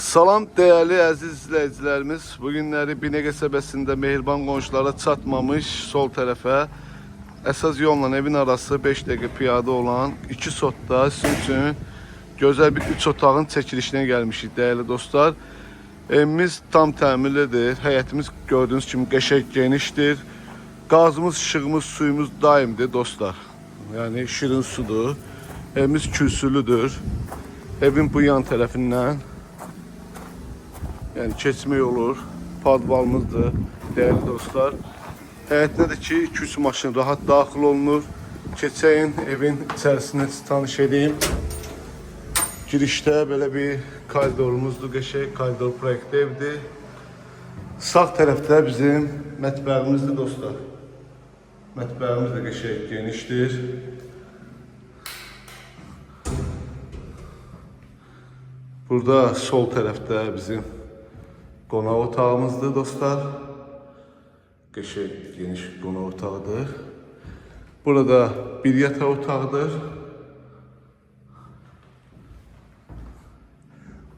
Salam değerli əziz izləyicilərimiz. Bugünləri Binəqə qəsəbəsində mehriban qonşulara çatmamış sol tərəfə əsas yolla evin arası 5 dəqiqə piyada olan 2 sotda sizin üçün gözəl bir 3 otağın çəkilişinə gəlmişik değerli dostlar. Evimiz tam təmirlidir. Həyətimiz gördüğünüz kimi qəşəng genişdir. Qazımız, işığımız, suyumuz daimdir dostlar. Yani şirin sudur. Evimiz kürsülüdür. Evin bu yan tərəfindən yani keçmək olur. Padvalımızdır değerli dostlar. Həyətdə də ki 2-3 maşın rahat daxil olunur. Keçəyin evin içərisində tanış edeyim. Girişdə belə bir koridorumuzdur. Qəşəng koridor proyekti evdir. Sağ tərəfdə bizim mətbəximizdir dostlar. Mətbəximiz də qəşəng genişdir. Burada sol tərəfdə bizim qonaq otağımızdır dostlar. Qəşəng geniş qonaq otağıdır. Burada bir yataq otağıdır.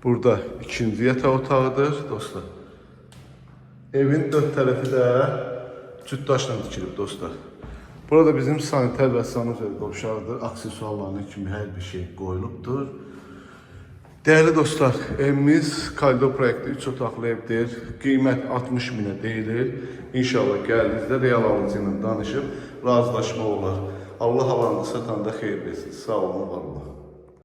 Burada ikinci yataq otağıdır dostlar. Evin dörd tərəfi də cütdaşla dikilib dostlar. Burada bizim saniter və sanitär qovşağıdır. Aksesuarlarının kimi hər bir şey qoyulubdur. Değerli dostlar, evimiz koridor proyekti 3 otaqlı evdir. Qiymət 60 minə deyilir. İnşallah gəldiyinizdə real alıcı ilə danışıb razılaşma olar. Allah alanı satanda xeyir versin. Sağ olun, var olun.